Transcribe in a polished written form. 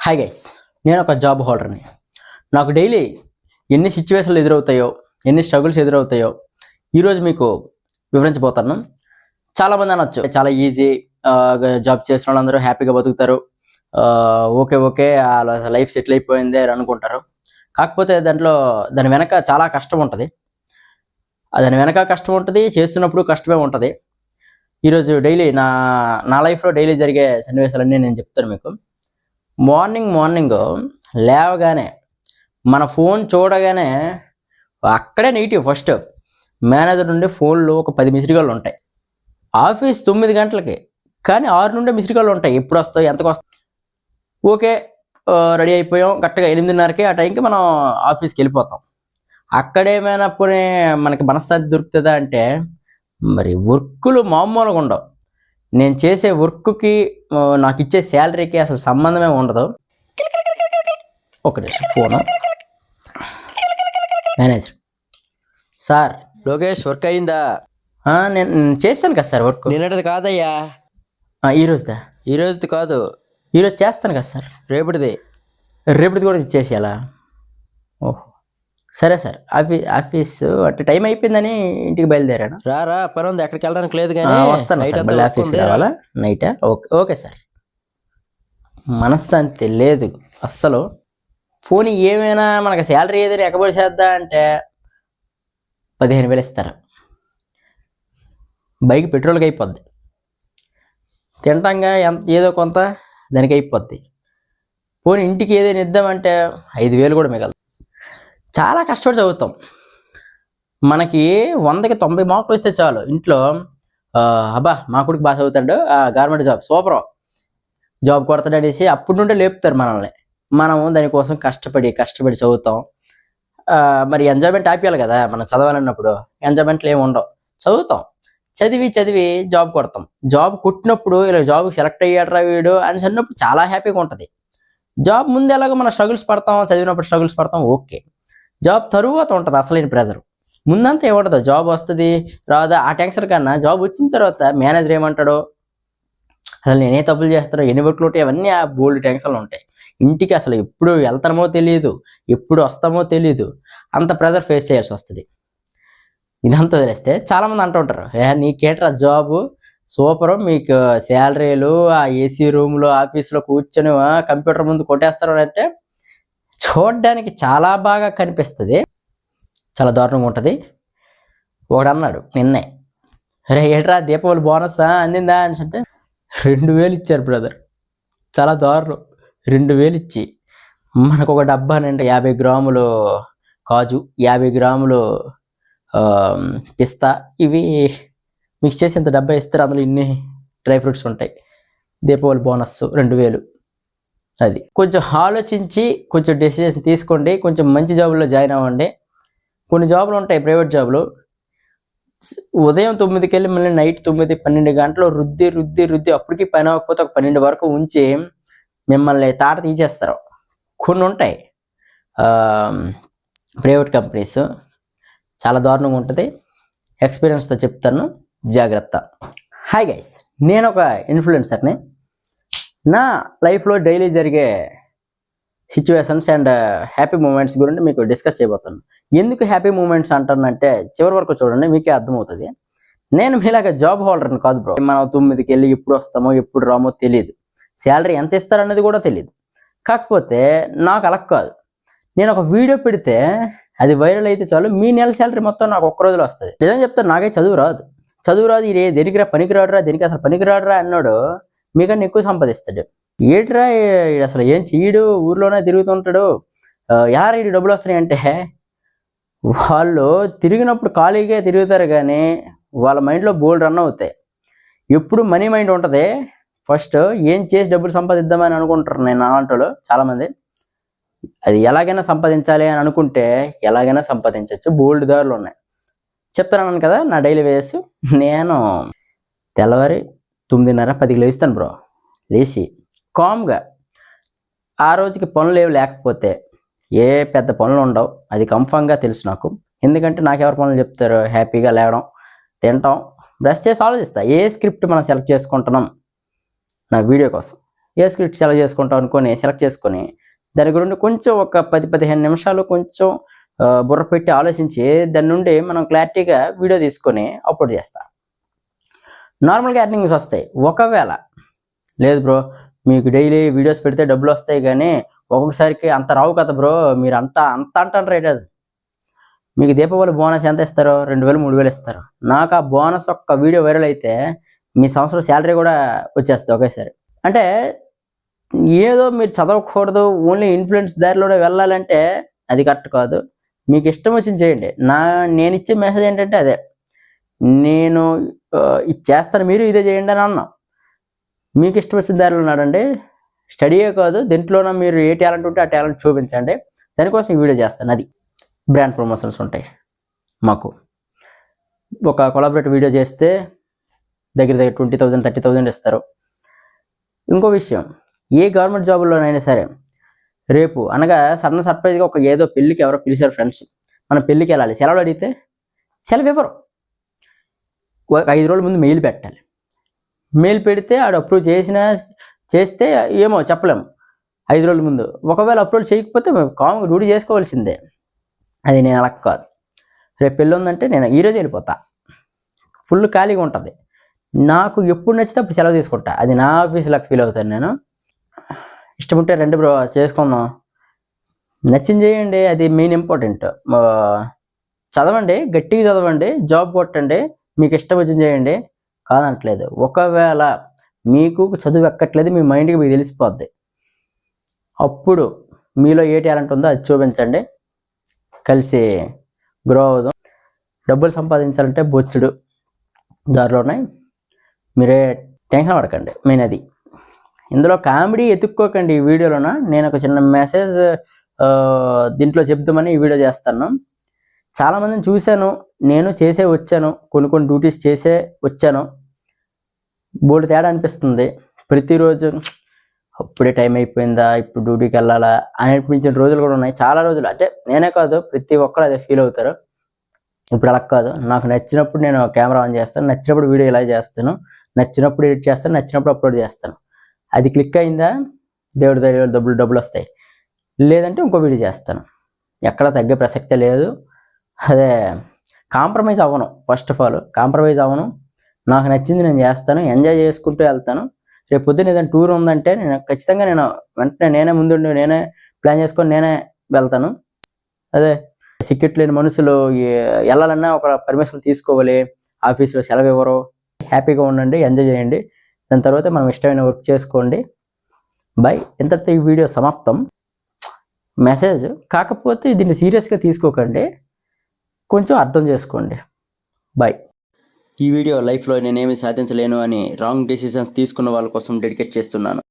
Hi guys, నేను ఒక job హోల్డర్ని. నాకు డైలీ ఎన్ని సిచ్యువేషన్లు ఎదురవుతాయో, ఎన్ని స్ట్రగుల్స్ ఎదురవుతాయో ఈరోజు మీకు వివరించబోతాను. చాలామంది అనొచ్చు చాలా ఈజీ, జాబ్ చేసిన వాళ్ళందరూ హ్యాపీగా బతుకుతారు, ఓకే లైఫ్ సెటిల్ అయిపోయింది అని అనుకుంటారు. కాకపోతే దాని వెనక చాలా కష్టం ఉంటుంది. చేస్తున్నప్పుడు కష్టమే ఉంటుంది. ఈరోజు డైలీ నా లైఫ్లో డైలీ జరిగే సన్నివేశాలన్నీ నేను చెప్తాను మీకు. మార్నింగ్ లేవగానే మన ఫోన్ చూడగానే అక్కడే నెగిటివ్. ఫస్ట్ మేనేజర్ నుండి ఫోన్లో ఒక 10 మిస్డ్ కాళ్ళు ఉంటాయి. ఆఫీస్ 9 గంటలకి, కానీ 6 నుండి మిస్డ్ కాళ్ళు ఉంటాయి. ఎప్పుడు వస్తాయి, ఎంతకు వస్తాయి? ఓకే, రెడీ అయిపోయాం, కరెక్ట్గా 8:30కి ఆ టైంకి మనం ఆఫీస్కి వెళ్ళిపోతాం. అక్కడేమైనా పోనీ మనకి మనశ్శాంతి దొరుకుతుందా అంటే మరి వర్కులు మామూలుగా ఉండవు. నేను చేసే వర్క్కి నాకు ఇచ్చే శాలరీకి అసలు సంబంధమే ఉండదు. ఒక నిమిషం, phone. Manager sir, Lokesh work అయిందా? నేను చేస్తాను కదా సార్ వర్క్. నిన్నటిది కాదయ్యా, ఈరోజుదా? ఈరోజుది కాదు, ఈరోజు చేస్తాను కదా సార్. రేపటిది. రేపటిది కూడా ఇచ్చేసేయాలా? ఓహో సరే సార్. ఆఫీస్ అంటే టైం అయిపోయిందని ఇంటికి బయలుదేరాను. రా పని ఉంది, ఎక్కడికి వెళ్ళడానికి లేదు కానీ వస్తాను సార్. మళ్ళీ ఆఫీస్కి రావాలా? నైటా? Okay sir. మనశ్శాంతి లేదు అస్సలు. పోనీ ఏమైనా మనకు శాలరీ ఏదైనా ఎక్కబడి చేద్దా అంటే 15,000 ఇస్తారు. బైక్ పెట్రోల్కి అయిపోద్ది, తింటాంగా ఏదో కొంత దానికి అయిపోద్ది. పోనీ ఇంటికి ఏదైనా ఇద్దామంటే 5,000 కూడా మిగలదు. చాలా కష్టపడి చదువుతాం. మనకి 100కి 90 మార్కులు వస్తే చాలు. ఇంట్లో అబ్బా మా కొడుకు బాగా చదువుతాడు, గవర్నమెంట్ జాబ్ సూపర్, జాబ్ కొడతాడు అనేసి అప్పటి నుండే లేపుతారు మనల్ని. మనము దానికోసం కష్టపడి చదువుతాం. మరి ఎంజాయ్మెంట్ ఆపేయాలి కదా మనం చదవాలన్నప్పుడు. ఎంజాయ్మెంట్లు ఏమి ఉండవు, చదువుతాం. చదివి జాబ్ కొడతాం. జాబ్ కొట్టినప్పుడు ఇలా జాబ్కి సెలెక్ట్ అయ్యాడరా వీడు అని అన్నప్పుడు చాలా హ్యాపీగా ఉంటుంది. జాబ్ ముందు ఎలాగో మనం స్ట్రగుల్స్ పడతాం, చదివినప్పుడు స్ట్రగుల్స్ పడతాం, ఓకే. జాబ్ తరువాత ఉంటుంది అసలైన ప్రెజర్. ముందంతా ఏముంటుందో, జాబ్ వస్తుంది రాదా ఆ టెన్షన్ కన్నా జాబ్ వచ్చిన తర్వాత మేనేజర్ ఏమంటాడో, అసలు నేనే తప్పులు చేస్తానో, ఎన్ని వర్క్లు ఉంటాయి, అవన్నీ ఆ బోల్డ్ టెన్షన్లు ఉంటాయి. ఇంటికి అసలు ఎప్పుడు వెళ్తామో తెలియదు, ఎప్పుడు వస్తామో తెలియదు, అంత ప్రెజర్ ఫేస్ చేయాల్సి వస్తుంది. ఇదంతా వదిలేస్తే చాలామంది అంటూ ఉంటారు, నీకేంట్రా జాబు సూపరు, మీకు శాలరీలు ఆ ఏసీ రూమ్లో ఆఫీస్లో కూర్చొని కంప్యూటర్ ముందు కొట్టేస్తారు అంటే చూడడానికి చాలా బాగా కనిపిస్తుంది, చాలా దారుణంగా ఉంటుంది. ఒకడు అన్నాడు నిన్నే, ఏంట్రా దీపావళి బోనస్ అందిందా అని అంటే 2,000 ఇచ్చారు బ్రదర్. చాలా దారుణం. 2,000 ఇచ్చి మనకు ఒక డబ్బా అంటే 50 గ్రాములు కాజు, 50 గ్రాములు పిస్తా, ఇవి మిక్స్ చేసి ఇంత డబ్బా ఇస్తారు. అందులో ఇన్ని డ్రై ఫ్రూట్స్ ఉంటాయి. దీపావళి బోనస్ 2,000. అది కొంచెం ఆలోచించి కొంచెం డెసిషన్ తీసుకోండి. కొంచెం మంచి జాబుల్లో జాయిన్ అవ్వండి. కొన్ని జాబులు ఉంటాయి, ప్రైవేట్ జాబులు, ఉదయం 9కి వెళ్ళి మళ్ళీ నైట్ 9-12 గంటలు రుద్ది అప్పటికి పని అవ్వకపోతే ఒక 12 వరకు ఉంచి మిమ్మల్ని తాట తీసేస్తారు. కొన్ని ఉంటాయి ప్రైవేట్ కంపెనీస్, చాలా దారుణంగా ఉంటుంది. ఎక్స్పీరియన్స్తో చెప్తాను, జాగ్రత్త. హాయ్ గైస్, నేను ఒక ఇన్ఫ్లుయెన్సర్ని. నా లైఫ్లో డైలీ జరిగే సిచ్యువేషన్స్ అండ్ హ్యాపీ మూమెంట్స్ గురించి మీకు డిస్కస్ చేయబోతాను. ఎందుకు హ్యాపీ మూమెంట్స్ అంటానంటే చివరి వరకు చూడండి, మీకే అర్థమవుతుంది. నేను మీలాగా జాబ్ హోల్డర్ని కాదు బ్రో. మనం 9కి వెళ్ళి ఎప్పుడు వస్తామో ఎప్పుడు రామో తెలియదు, శాలరీ ఎంత ఇస్తారనేది కూడా తెలియదు. కాకపోతే నాకు అలా కాదు. నేను ఒక వీడియో పెడితే అది వైరల్ అయితే చాలు, మీ నెల శాలరీ మొత్తం నాకు ఒక్క రోజులో వస్తుంది. నిజంగా చెప్తాను, నాకే చదువు రాదు. ఇది దేనికిరా పనికిరాడురా, దేనికి అసలు పనికిరాడురా అన్నాడు మీకన్నా ఎక్కువ సంపాదిస్తాడు. ఏట్రా అసలు ఏం చెయ్యడు, ఊర్లోనే తిరుగుతుంటాడు, ఎలా ఈ డబ్బులు వస్తున్నాయి అంటే, వాళ్ళు తిరిగినప్పుడు ఖాళీగా తిరుగుతారు కానీ వాళ్ళ మైండ్లో బోల్డ్ రన్ అవుతాయి. ఎప్పుడు మనీ మైండ్ ఉంటుంది. ఫస్ట్ ఏం చేసి డబ్బులు సంపాదిద్దామని అనుకుంటారు. నేను అలాంటి చాలామంది అది ఎలాగైనా సంపాదించాలి అని అనుకుంటే ఎలాగైనా సంపాదించవచ్చు, బోల్డ్ దారులు ఉన్నాయి. చెప్తాను కదా నా డైలీ వేస్. నేను తెల్లవారి 9:30-10కి లేస్తాను బ్రో. లేచి కామ్గా, ఆ రోజుకి పనులు ఏవి లేకపోతే, ఏ పెద్ద పనులు ఉండవు, అది కన్ఫామ్గా తెలుసు నాకు. ఎందుకంటే నాకు ఎవరు పనులు చెప్తారు, హ్యాపీగా లేవడం, తినటం, బ్రష్ చేసి ఆలోచిస్తా ఏ స్క్రిప్ట్ మనం సెలెక్ట్ చేసుకుంటున్నాం నా వీడియో కోసం. ఏ స్క్రిప్ట్ సెలెక్ట్ చేసుకొని దాని గురించి కొంచెం ఒక 10-15 నిమిషాలు కొంచెం బుర్ర పెట్టి ఆలోచించి దాని నుండి మనం క్లారిటీగా వీడియో తీసుకొని అప్లోడ్ చేస్తా. నార్మల్గా ఎర్నింగ్స్ వస్తాయి. ఒకవేళ లేదు బ్రో మీకు డైలీ వీడియోస్ పెడితే డబ్బులు వస్తాయి కానీ ఒక్కొక్కసారికి అంత రావు కదా బ్రో, మీరు అంత అంటారు రైట్. అది మీకు దీపావళి బోనస్ ఎంత ఇస్తారో 2,000-3,000 ఇస్తారు. నాకు ఆ బోనస్ ఒక్క వీడియో వైరల్ అయితే మీ సంవత్సరం శాలరీ కూడా వచ్చేస్తుంది ఒకేసారి. అంటే ఏదో మీరు చదవకూడదు, ఓన్లీ ఇన్ఫ్లుయెన్స్ దారిలోనే వెళ్ళాలంటే అది కరెక్ట్ కాదు. మీకు ఇష్టం వచ్చింది చేయండి. నేను ఇచ్చే మెసేజ్ ఏంటంటే అదే, నేను ఇది చేస్తాను మీరు ఇదే చేయండి అని అన్నా. మీకు ఇష్టం వచ్చిన దారిలో ఉన్నాడండి. స్టడీయే కాదు, దీంట్లోనే మీరు ఏ టాలెంట్ ఉంటే ఆ టాలెంట్ చూపించండి. దానికోసం ఈ వీడియో చేస్తాను. అది బ్రాండ్ ప్రమోషన్స్ ఉంటాయి మాకు. ఒక కొలాబరేటివ్ వీడియో చేస్తే దగ్గర 20,000-30,000 ఇస్తారు. ఇంకో విషయం, ఏ గవర్నమెంట్ జాబుల్లోనైనా సరే రేపు అనగా సడన్ సర్ప్రైజ్గా ఒక ఏదో పెళ్ళికి ఎవరో పిలిచారు ఫ్రెండ్స్, మనం పెళ్ళికి వెళ్ళాలి, సెలవులు అడిగితే సెలవు ఇవ్వరు. 5 రోజుల ముందు మెయిల్ పెట్టాలి. మెయిల్ పెడితే ఆడు అప్రూవ్ చేస్తే ఏమో చెప్పలేము 5 రోజుల ముందు. ఒకవేళ అప్రూవ్ చేయకపోతే కామన్ డ్యూటీ చేసుకోవాల్సిందే. అది నేను అలా కాదు. రేపు పెళ్ళి ఉందంటే నేను ఈరోజు వెళ్ళిపోతా, ఫుల్ ఖాళీగా ఉంటుంది. నాకు ఎప్పుడు నచ్చితే అప్పుడు సెలవు తీసుకుంటా. అది నా ఆఫీసులకు ఫీల్ అవుతాను నేను. ఇష్టం ఉంటే రండి బ్రో చేసుకుందాం, నచ్చింది చేయండి, అది మెయిన్ ఇంపార్టెంట్. చదవండి, గట్టిగా చదవండి, జాబ్ కొట్టండి, మీకు ఇష్టం వచ్చింది చేయండి, కాదనట్లేదు. ఒకవేళ మీకు చదువు ఎక్కట్లేదు, మీ మైండ్కి మీకు తెలిసిపోద్ది, అప్పుడు మీలో ఏ టాలెంట్ ఉందో అది చూపించండి, కలిసి గ్రో అవుదాం. డబ్బులు సంపాదించాలంటే బొచ్చుడు దారిలో ఉన్నాయి, మీరే టెన్షన్ పడకండి. మెయిన్ అది. ఇందులో కామెడీ ఎత్తుక్కోకండి. ఈ వీడియోలోన నేను ఒక చిన్న మెసేజ్ దీంట్లో చెప్తామని ఈ వీడియో చేస్తాను. చాలామందిని చూశాను, నేను వచ్చాను, కొన్ని డ్యూటీస్ వచ్చాను. బోల్డ్ తేడా అనిపిస్తుంది. ప్రతిరోజు అప్పుడే టైం అయిపోయిందా, ఇప్పుడు డ్యూటీకి వెళ్ళాలా అనిపించిన రోజులు కూడా ఉన్నాయి. చాలా రోజులు, అంటే నేనే కాదు ప్రతి ఒక్కరు అదే ఫీల్ అవుతారు. ఇప్పుడు అలా కాదు, నాకు నచ్చినప్పుడు నేను కెమెరా ఆన్ చేస్తాను, నచ్చినప్పుడు వీడియో ఇలా చేస్తాను, నచ్చినప్పుడు ఎడిట్ చేస్తాను, నచ్చినప్పుడు అప్లోడ్ చేస్తాను. అది క్లిక్ అయిందా దేవుడి దగ్గర డబ్బులు వస్తాయి, లేదంటే ఇంకో వీడియో చేస్తాను. ఎక్కడ తగ్గే ప్రసక్తే లేదు. అదే కాంప్రమైజ్ అవ్వను. ఫస్ట్ ఆఫ్ ఆల్ కాంప్రమైజ్ అవ్వను. నాకు నచ్చింది నేను చేస్తాను, ఎంజాయ్ చేసుకుంటూ వెళ్తాను. రేపు పొద్దున్న ఏదైనా టూర్ ఉందంటే నేను ఖచ్చితంగా వెంటనే నేనే ముందుండి నేనే ప్లాన్ చేసుకొని నేనే వెళ్తాను. అదే సిక్కెట్ లేని మనుషులు వెళ్ళాలన్నా ఒక పర్మిషన్ తీసుకోవాలి, ఆఫీస్లో సెలవు ఇవ్వరు. హ్యాపీగా ఉండండి, ఎంజాయ్ చేయండి, దాని తర్వాత మనం ఇష్టమైన వర్క్ చేసుకోండి. బై. ఇంతటితో ఈ వీడియో సమాప్తం. మెసేజ్ కాకపోతే దీన్ని సీరియస్గా తీసుకోకండి, కొంచెం అర్థం చేసుకోండి. బై. ఈ వీడియో లైఫ్లో నేనేమి సాధించలేను అని రాంగ్ డెసిషన్స్ తీసుకున్న వాళ్ళ కోసం డెడికేట్ చేస్తున్నాను.